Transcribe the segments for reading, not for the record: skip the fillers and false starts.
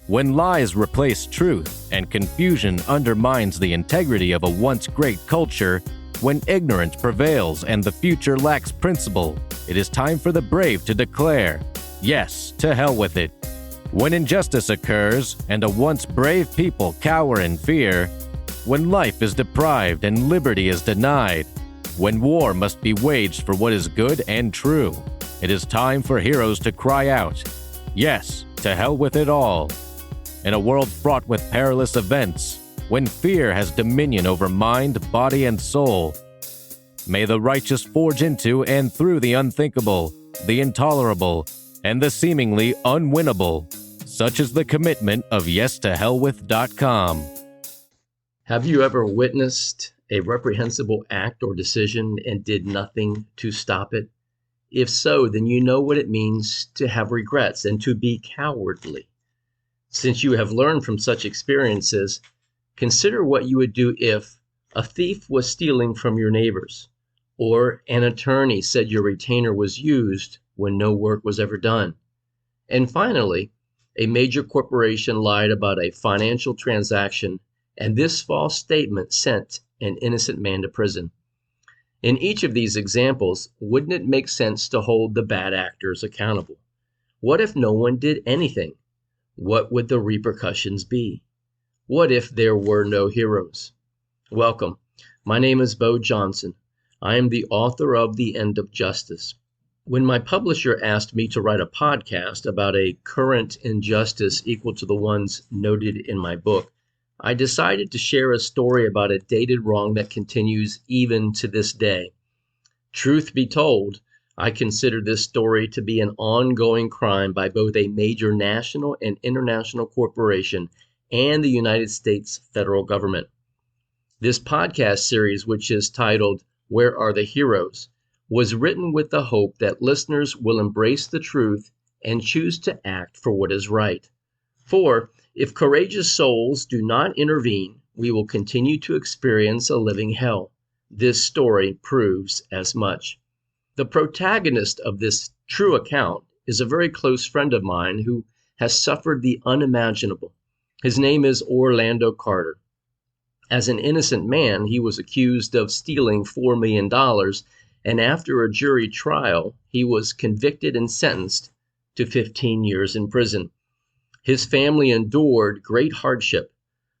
When lies replace truth and confusion undermines the integrity of a once great culture, when ignorance prevails and the future lacks principle, it is time for the brave to declare, yes, to hell with it. When injustice occurs and a once brave people cower in fear, when life is deprived and liberty is denied, when war must be waged for what is good and true, it is time for heroes to cry out, yes, to hell with it all. In a world fraught with perilous events, when fear has dominion over mind, body, and soul, may the righteous forge into and through the unthinkable, the intolerable, and the seemingly unwinnable. Such is the commitment of YesToHellWith.com. Have you ever witnessed a reprehensible act or decision and did nothing to stop it? If so, then you know what it means to have regrets and to be cowardly. Since you have learned from such experiences, consider what you would do if a thief was stealing from your neighbors, or an attorney said your retainer was used when no work was ever done. And finally, a major corporation lied about a financial transaction, and this false statement sent an innocent man to prison. In each of these examples, wouldn't it make sense to hold the bad actors accountable? What if no one did anything? What would the repercussions be? What if there were no heroes? Welcome. My name is Bo Johnson. I am the author of The End of Justice. When my publisher asked me to write a podcast about a current injustice equal to the ones noted in my book, I decided to share a story about a dated wrong that continues even to this day. Truth be told, I consider this story to be an ongoing crime by both a major national and international corporation and the United States federal government. This podcast series, which is titled, Where Are the Heroes?, was written with the hope that listeners will embrace the truth and choose to act for what is right. For if courageous souls do not intervene, we will continue to experience a living hell. This story proves as much. The protagonist of this true account is a very close friend of mine who has suffered the unimaginable. His name is Orlando Carter. As an innocent man, he was accused of stealing $4 million, and after a jury trial, he was convicted and sentenced to 15 years in prison. His family endured great hardship.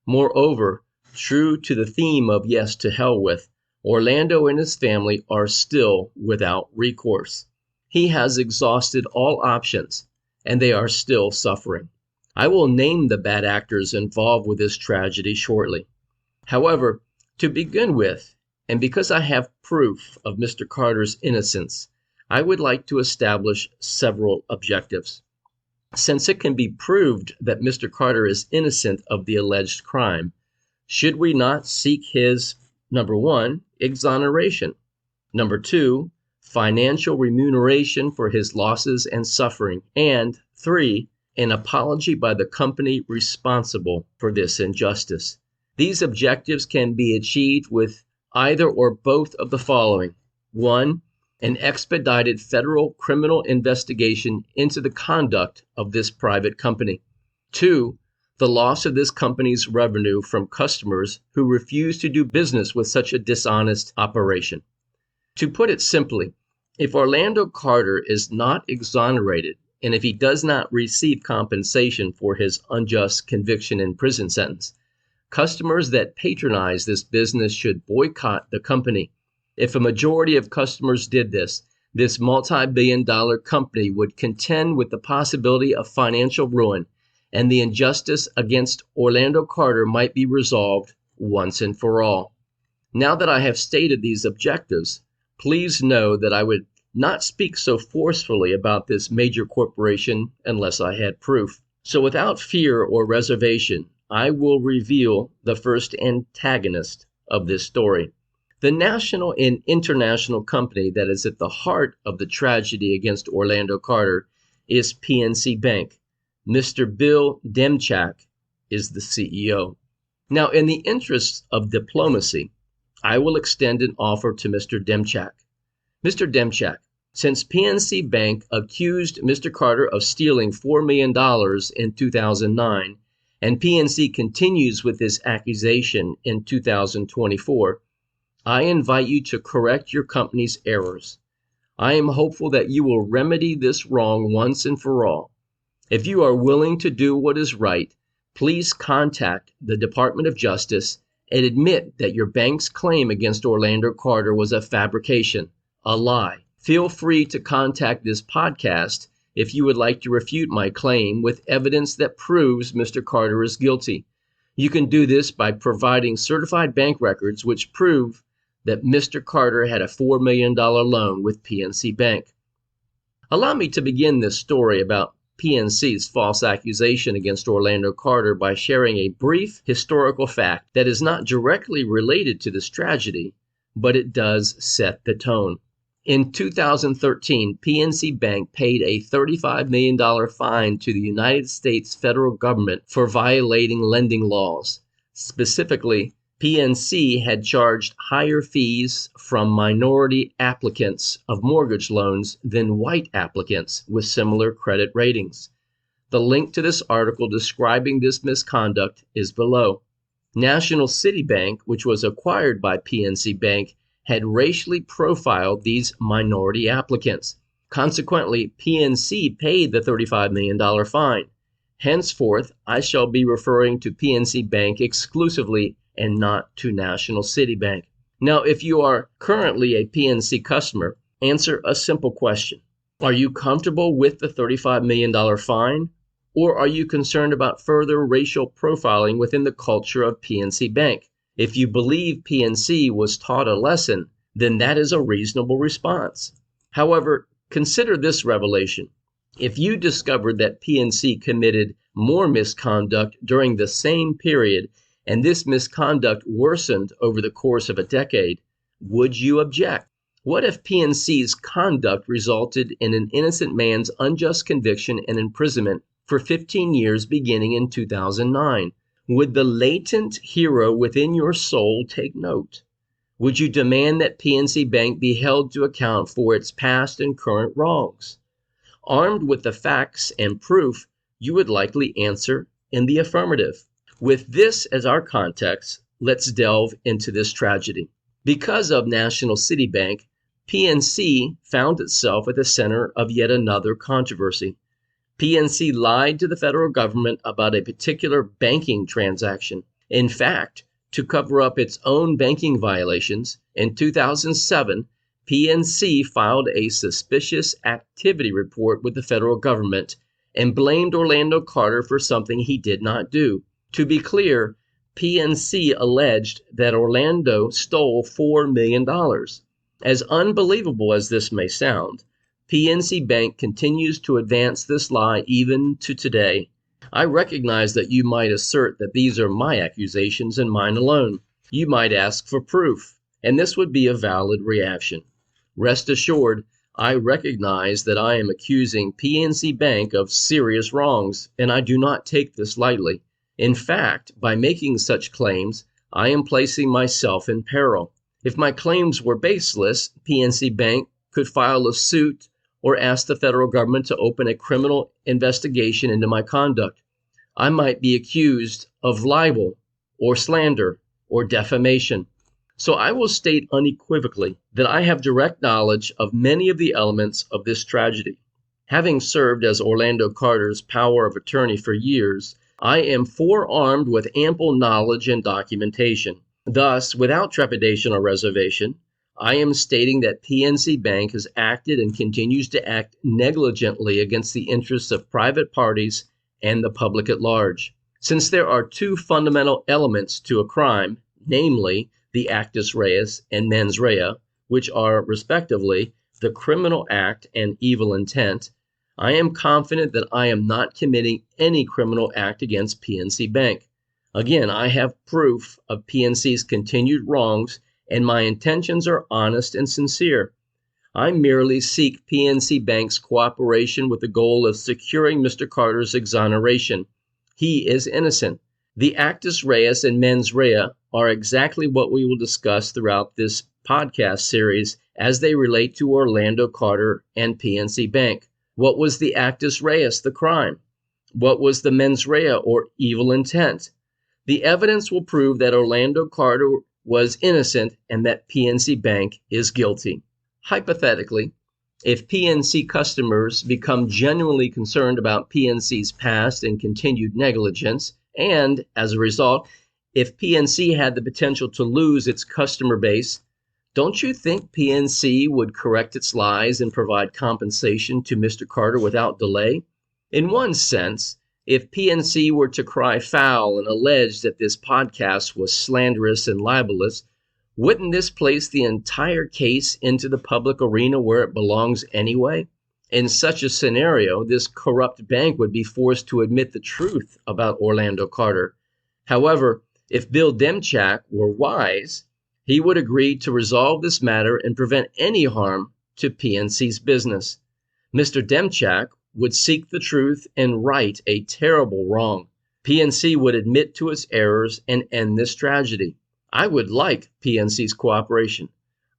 Moreover, true to the theme of Yes to Hell With, Orlando and his family are still without recourse. He has exhausted all options, and they are still suffering. I will name the bad actors involved with this tragedy shortly. However, to begin with, and because I have proof of Mr. Carter's innocence, I would like to establish several objectives. Since it can be proved that Mr. Carter is innocent of the alleged crime, should we not seek his, number one, exoneration, number two, financial remuneration for his losses and suffering, and three, an apology by the company responsible for this injustice? These objectives can be achieved with either or both of the following. One, an expedited federal criminal investigation into the conduct of this private company. Two, the loss of this company's revenue from customers who refuse to do business with such a dishonest operation. To put it simply, if Orlando Carter is not exonerated, and if he does not receive compensation for his unjust conviction and prison sentence, customers that patronize this business should boycott the company. If a majority of customers did this, this multi-billion-dollar company would contend with the possibility of financial ruin, and the injustice against Orlando Carter might be resolved once and for all. Now that I have stated these objectives, please know that I would not speak so forcefully about this major corporation unless I had proof. So without fear or reservation, I will reveal the first antagonist of this story. The national and international company that is at the heart of the tragedy against Orlando Carter is PNC Bank. Mr. Bill Demchak is the CEO. Now, in the interests of diplomacy, I will extend an offer to Mr. Demchak. Mr. Demchak, Since PNC Bank accused Mr. Carter of stealing $4 million in 2009, and PNC continues with this accusation in 2024, I invite you to correct your company's errors. I am hopeful that you will remedy this wrong once and for all. If you are willing to do what is right, please contact the Department of Justice and admit that your bank's claim against Orlando Carter was a fabrication, a lie. Feel free to contact this podcast if you would like to refute my claim with evidence that proves Mr. Carter is guilty. You can do this by providing certified bank records which prove that Mr. Carter had a $4 million loan with PNC Bank. Allow me to begin this story about PNC's false accusation against Orlando Carter by sharing a brief historical fact that is not directly related to this tragedy, but it does set the tone. In 2013, PNC Bank paid a $35 million fine to the United States federal government for violating lending laws. Specifically, PNC had charged higher fees from minority applicants of mortgage loans than white applicants with similar credit ratings. The link to this article describing this misconduct is below. National City Bank, which was acquired by PNC Bank, had racially profiled these minority applicants. Consequently, PNC paid the $35 million fine. Henceforth, I shall be referring to PNC Bank exclusively and not to National City Bank. Now, if you are currently a PNC customer, answer a simple question. Are you comfortable with the $35 million fine, or are you concerned about further racial profiling within the culture of PNC Bank? If you believe PNC was taught a lesson, then that is a reasonable response. However, consider this revelation. If you discovered that PNC committed more misconduct during the same period, and this misconduct worsened over the course of a decade, would you object? What if PNC's conduct resulted in an innocent man's unjust conviction and imprisonment for 15 years beginning in 2009? Would the latent hero within your soul take note? Would you demand that PNC Bank be held to account for its past and current wrongs? Armed with the facts and proof, you would likely answer in the affirmative. With this as our context, let's delve into this tragedy. Because of National City Bank, PNC found itself at the center of yet another controversy. PNC lied to the federal government about a particular banking transaction. In fact, to cover up its own banking violations, in 2007, PNC filed a suspicious activity report with the federal government and blamed Orlando Carter for something he did not do. To be clear, PNC alleged that Orlando stole $4 million. As unbelievable as this may sound, PNC Bank continues to advance this lie even to today. I recognize that you might assert that these are my accusations and mine alone. You might ask for proof, and this would be a valid reaction. Rest assured, I recognize that I am accusing PNC Bank of serious wrongs, and I do not take this lightly. In fact, by making such claims, I am placing myself in peril. If my claims were baseless, PNC Bank could file a suit or ask the federal government to open a criminal investigation into my conduct. I might be accused of libel or slander or defamation. So I will state unequivocally that I have direct knowledge of many of the elements of this tragedy. Having served as Orlando Carter's power of attorney for years, I am forearmed with ample knowledge and documentation. Thus, without trepidation or reservation, I am stating that PNC Bank has acted and continues to act negligently against the interests of private parties and the public at large. Since there are two fundamental elements to a crime, namely the actus reus and mens rea, which are respectively the criminal act and evil intent, I am confident that I am not committing any criminal act against PNC Bank. Again, I have proof of PNC's continued wrongs, and my intentions are honest and sincere. I merely seek PNC Bank's cooperation with the goal of securing Mr. Carter's exoneration. He is innocent. The actus reus and mens rea are exactly what we will discuss throughout this podcast series as they relate to Orlando Carter and PNC Bank. What was the actus reus, the crime? What was the mens rea, or evil intent? The evidence will prove that Orlando Carter was innocent and that PNC Bank is guilty. Hypothetically, if PNC customers become genuinely concerned about PNC's past and continued negligence, and as a result, if PNC had the potential to lose its customer base, don't you think PNC would correct its lies and provide compensation to Mr. Carter without delay? In one sense, if PNC were to cry foul and allege that this podcast was slanderous and libelous, wouldn't this place the entire case into the public arena where it belongs anyway? In such a scenario, this corrupt bank would be forced to admit the truth about Orlando Carter. However, if Bill Demchak were wise, he would agree to resolve this matter and prevent any harm to PNC's business. Mr. Demchak would seek the truth and right a terrible wrong. PNC would admit to its errors and end this tragedy. I would like PNC's cooperation.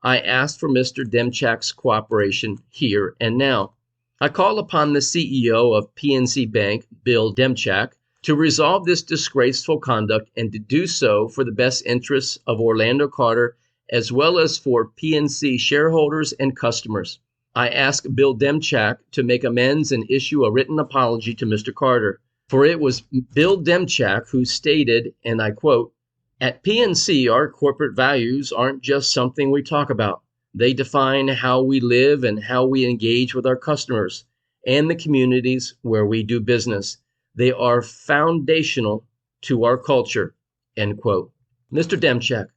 I ask for Mr. Demchak's cooperation here and now. I call upon the CEO of PNC Bank, Bill Demchak, to resolve this disgraceful conduct and to do so for the best interests of Orlando Carter as well as for PNC shareholders and customers. I ask Bill Demchak to make amends and issue a written apology to Mr. Carter, for it was Bill Demchak who stated, and I quote, "At PNC, our corporate values aren't just something we talk about. They define how we live and how we engage with our customers and the communities where we do business. They are foundational to our culture," end quote. Mr. Demchak,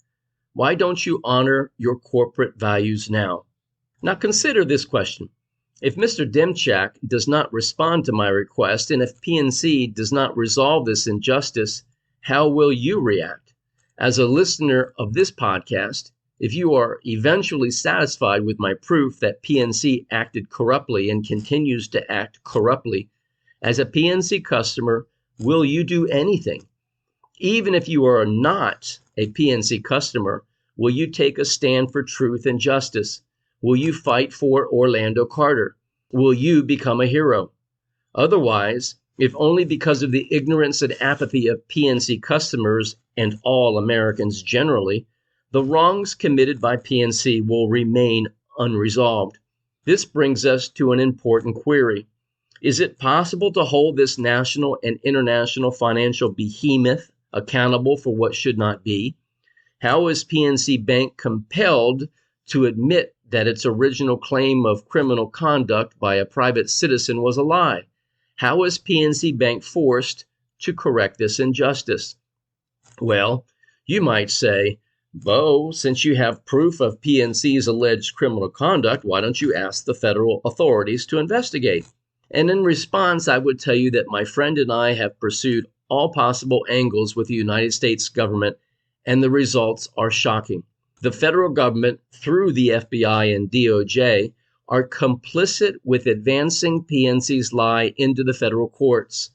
why don't you honor your corporate values now? Now consider this question. If Mr. Demchak does not respond to my request, and if PNC does not resolve this injustice, how will you react? As a listener of this podcast, if you are eventually satisfied with my proof that PNC acted corruptly and continues to act corruptly, as a PNC customer, will you do anything? Even if you are not a PNC customer, will you take a stand for truth and justice? Will you fight for Orlando Carter? Will you become a hero? Otherwise, if only because of the ignorance and apathy of PNC customers and all Americans generally, the wrongs committed by PNC will remain unresolved. This brings us to an important query. Is it possible to hold this national and international financial behemoth accountable for what should not be? How is PNC Bank compelled to admit that its original claim of criminal conduct by a private citizen was a lie? How is PNC Bank forced to correct this injustice? Well, you might say, Bo, since you have proof of PNC's alleged criminal conduct, why don't you ask the federal authorities to investigate? And in response, I would tell you that my friend and I have pursued all possible angles with the United States government, and the results are shocking. The federal government, through the FBI and DOJ, are complicit with advancing PNC's lie into the federal courts.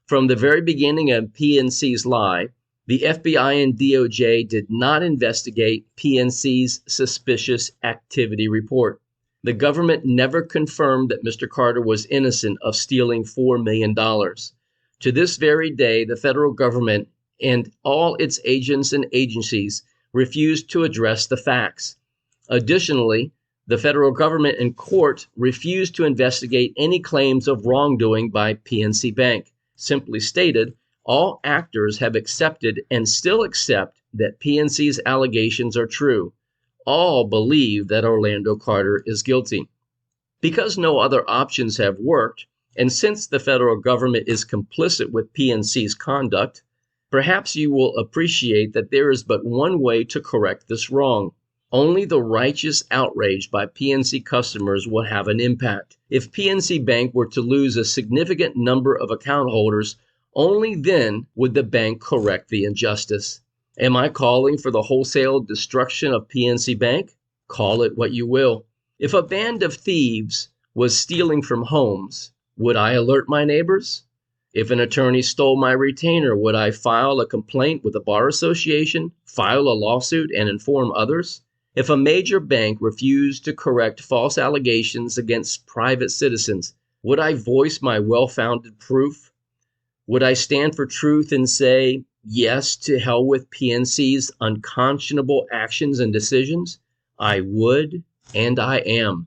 From the very beginning of PNC's lie, the FBI and DOJ did not investigate PNC's suspicious activity report. The government never confirmed that Mr. Carter was innocent of stealing $4 million. To this very day, the federal government and all its agents and agencies refused to address the facts. Additionally, the federal government and court refused to investigate any claims of wrongdoing by PNC Bank. Simply stated, all actors have accepted and still accept that PNC's allegations are true. All believe that Orlando Carter is guilty. Because no other options have worked, and since the federal government is complicit with PNC's conduct, perhaps you will appreciate that there is but one way to correct this wrong. Only the righteous outrage by PNC customers will have an impact. If PNC Bank were to lose a significant number of account holders, only then would the bank correct the injustice. Am I calling for the wholesale destruction of PNC Bank? Call it what you will. If a band of thieves was stealing from homes, would I alert my neighbors? If an attorney stole my retainer, would I file a complaint with the Bar Association, file a lawsuit, and inform others? If a major bank refused to correct false allegations against private citizens, would I voice my well-founded proof? Would I stand for truth and say, yes, to hell with PNC's unconscionable actions and decisions? I would, and I am.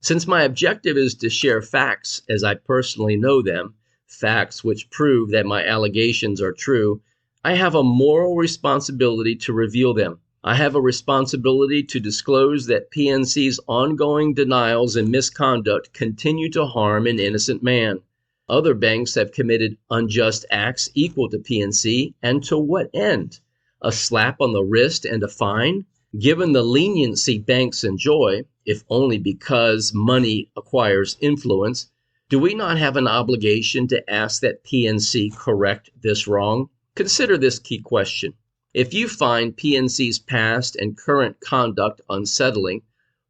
Since my objective is to share facts as I personally know them, facts which prove that my allegations are true, I have a moral responsibility to reveal them. I have a responsibility to disclose that PNC's ongoing denials and misconduct continue to harm an innocent man. Other banks have committed unjust acts equal to PNC, and to what end? A slap on the wrist and a fine? Given the leniency banks enjoy, if only because money acquires influence, do we not have an obligation to ask that PNC correct this wrong? Consider this key question. If you find PNC's past and current conduct unsettling,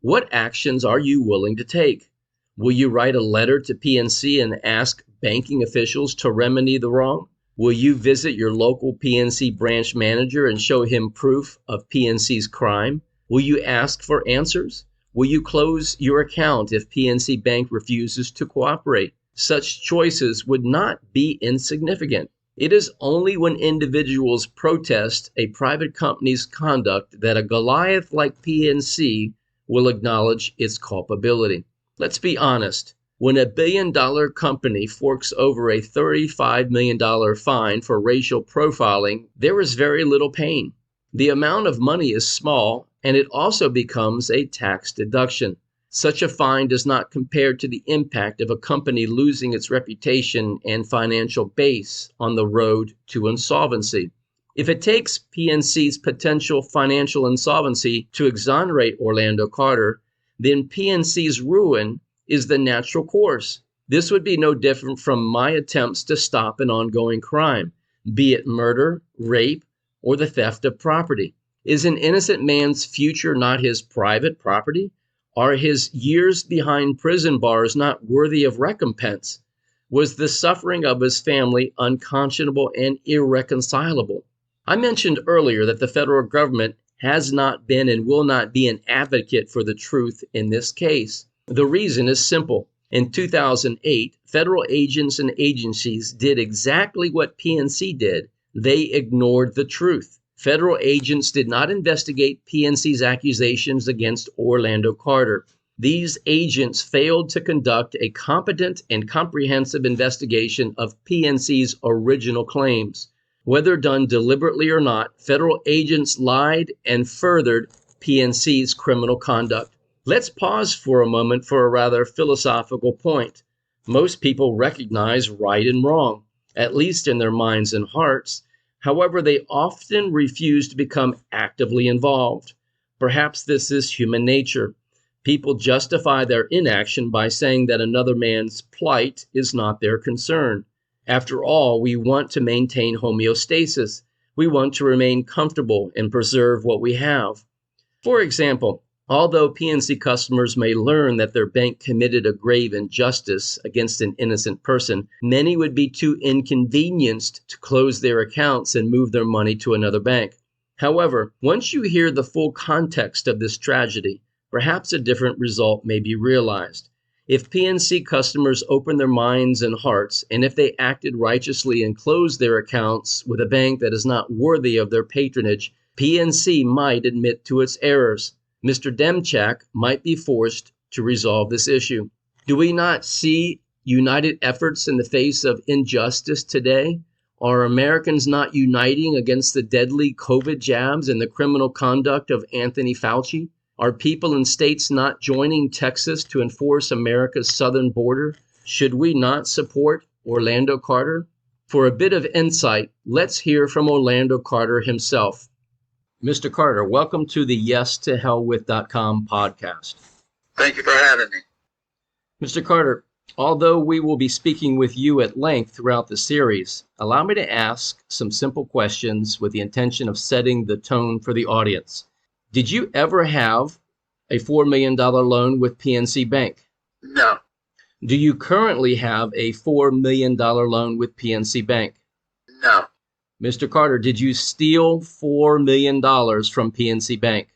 what actions are you willing to take? Will you write a letter to PNC and ask banking officials to remedy the wrong? Will you visit your local PNC branch manager and show him proof of PNC's crime? Will you ask for answers? Will you close your account if PNC Bank refuses to cooperate? Such choices would not be insignificant. It is only when individuals protest a private company's conduct that a Goliath like PNC will acknowledge its culpability. Let's be honest. When a billion-dollar company forks over a $35 million fine for racial profiling, there is very little pain. The amount of money is small, and it also becomes a tax deduction. Such a fine does not compare to the impact of a company losing its reputation and financial base on the road to insolvency. If it takes PNC's potential financial insolvency to exonerate Orlando Carter, then PNC's ruin is the natural course. This would be no different from my attempts to stop an ongoing crime, be it murder, rape, or the theft of property. Is an innocent man's future not his private property? Are his years behind prison bars not worthy of recompense? Was the suffering of his family unconscionable and irreconcilable? I mentioned earlier that the federal government has not been and will not be an advocate for the truth in this case. The reason is simple. In 2008, federal agents and agencies did exactly what PNC did. They ignored the truth. Federal agents did not investigate PNC's accusations against Orlando Carter. These agents failed to conduct a competent and comprehensive investigation of PNC's original claims. Whether done deliberately or not, federal agents lied and furthered PNC's criminal conduct. Let's pause for a moment for a rather philosophical point. Most people recognize right and wrong, at least in their minds and hearts. However, they often refuse to become actively involved. Perhaps this is human nature. People justify their inaction by saying that another man's plight is not their concern. After all, we want to maintain homeostasis. We want to remain comfortable and preserve what we have. For example, although PNC customers may learn that their bank committed a grave injustice against an innocent person, many would be too inconvenienced to close their accounts and move their money to another bank. However, once you hear the full context of this tragedy, perhaps a different result may be realized. If PNC customers open their minds and hearts, and if they acted righteously and closed their accounts with a bank that is not worthy of their patronage, PNC might admit to its errors. Mr. Demchak might be forced to resolve this issue. Do we not see united efforts in the face of injustice today? Are Americans not uniting against the deadly COVID jabs and the criminal conduct of Anthony Fauci? Are people in states not joining Texas to enforce America's southern border? Should we not support Orlando Carter? For a bit of insight, let's hear from Orlando Carter himself. Mr. Carter, welcome to the YesToHellWith.com podcast. Thank you for having me. Mr. Carter, although we will be speaking with you at length throughout the series, allow me to ask some simple questions with the intention of setting the tone for the audience. Did you ever have a $4 million loan with PNC Bank? No. Do you currently have a $4 million loan with PNC Bank? No. Mr. Carter, did you steal $4 million from PNC Bank?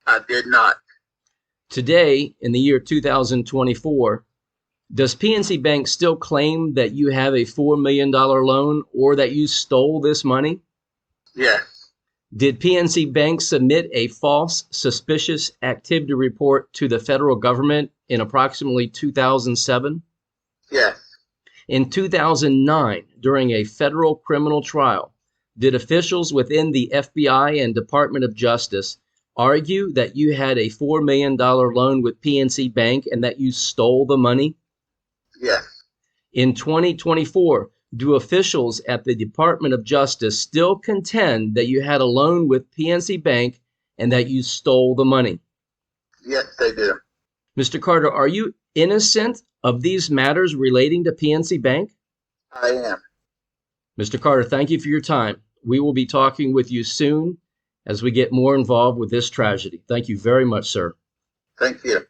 I did not. Today, in the year 2024, does PNC Bank still claim that you have a $4 million loan or that you stole this money? Yes. Did PNC Bank submit a false suspicious activity report to the federal government in approximately 2007? Yes. In 2009, during a federal criminal trial, did officials within the FBI and Department of Justice argue that you had a $4 million loan with PNC Bank and that you stole the money? Yes. In 2024, do officials at the Department of Justice still contend that you had a loan with PNC Bank and that you stole the money? Yes, they do. Mr. Carter, are you innocent of these matters relating to PNC Bank? I am. Mr. Carter, thank you for your time. We will be talking with you soon as we get more involved with this tragedy. Thank you very much, sir. Thank you.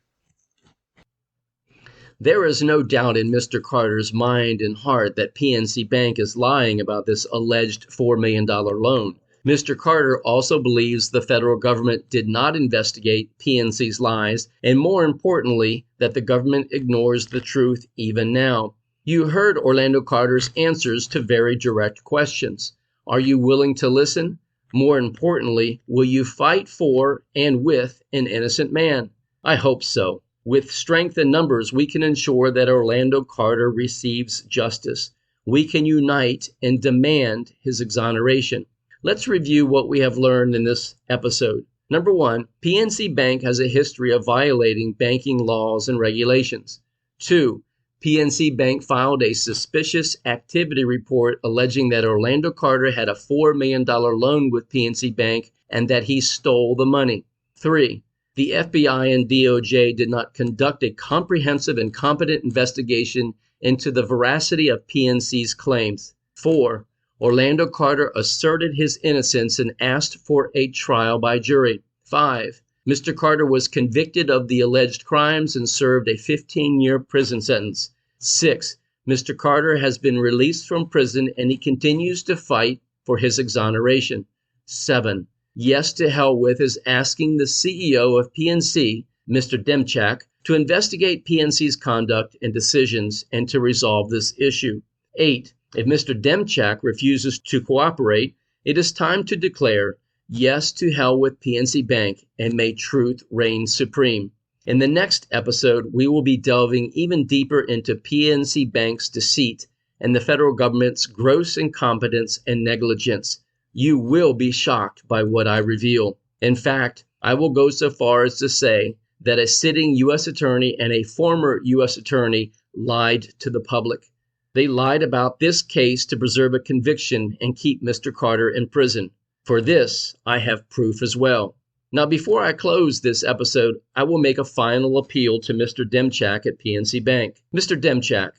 There is no doubt in Mr. Carter's mind and heart that PNC Bank is lying about this alleged $4 million loan. Mr. Carter also believes the federal government did not investigate PNC's lies, and more importantly, that the government ignores the truth even now. You heard Orlando Carter's answers to very direct questions. Are you willing to listen? More importantly, will you fight for and with an innocent man? I hope so. With strength in numbers, we can ensure that Orlando Carter receives justice. We can unite and demand his exoneration. Let's review what we have learned in this episode. Number one, PNC Bank has a history of violating banking laws and regulations. 2, PNC Bank filed a suspicious activity report alleging that Orlando Carter had a $4 million loan with PNC Bank and that he stole the money. 3, the FBI and DOJ did not conduct a comprehensive and competent investigation into the veracity of PNC's claims. 4, Orlando Carter asserted his innocence and asked for a trial by jury. 5, Mr. Carter was convicted of the alleged crimes and served a 15-year prison sentence. 6, Mr. Carter has been released from prison and he continues to fight for his exoneration. 7, Yes to Hell With is asking the CEO of PNC, Mr. Demchak, to investigate PNC's conduct and decisions and to resolve this issue. 8, if Mr. Demchak refuses to cooperate, it is time to declare yes to hell with PNC Bank and may truth reign supreme. In the next episode, we will be delving even deeper into PNC Bank's deceit and the federal government's gross incompetence and negligence. You will be shocked by what I reveal. In fact, I will go so far as to say that a sitting U.S. attorney and a former U.S. attorney lied to the public. They lied about this case to preserve a conviction and keep Mr. Carter in prison. For this, I have proof as well. Now, before I close this episode, I will make a final appeal to Mr. Demchak at PNC Bank. Mr. Demchak,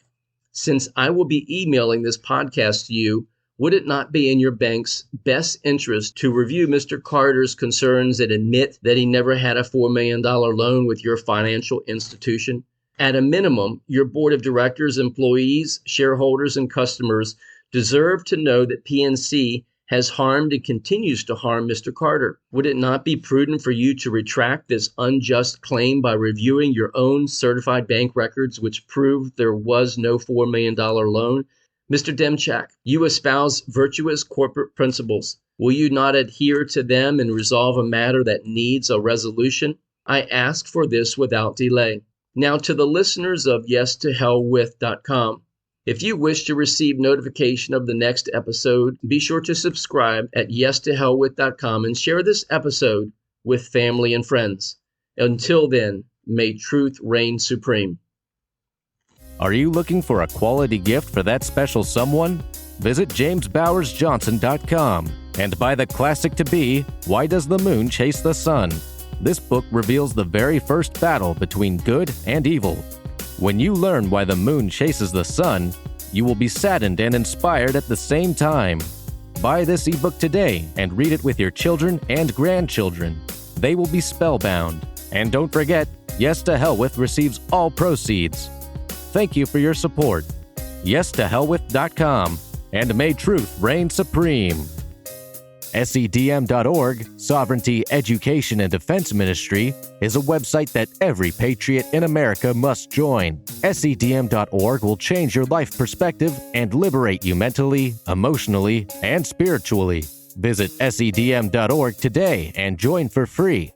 since I will be emailing this podcast to you, would it not be in your bank's best interest to review Mr. Carter's concerns and admit that he never had a $4 million loan with your financial institution? At a minimum, your board of directors, employees, shareholders, and customers deserve to know that PNC has harmed and continues to harm Mr. Carter. Would it not be prudent for you to retract this unjust claim by reviewing your own certified bank records, which prove there was no $4 million loan? Mr. Demchak, you espouse virtuous corporate principles. Will you not adhere to them and resolve a matter that needs a resolution? I ask for this without delay. Now to the listeners of YesToHellWith.com. If you wish to receive notification of the next episode, be sure to subscribe at YesToHellWith.com and share this episode with family and friends. Until then, may truth reign supreme. Are you looking for a quality gift for that special someone? Visit jamesbowersjohnson.com and buy the classic to be, Why Does the Moon Chase the Sun? This book reveals the very first battle between good and evil. When you learn why the moon chases the sun, you will be saddened and inspired at the same time. Buy this ebook today and read it with your children and grandchildren. They will be spellbound. And don't forget, Yes to Hell With receives all proceeds. Thank you for your support. YesToHellWith.com, and may truth reign supreme. SEDM.org, Sovereignty, Education, and Defense Ministry, is a website that every patriot in America must join. SEDM.org will change your life perspective and liberate you mentally, emotionally, and spiritually. Visit SEDM.org today and join for free.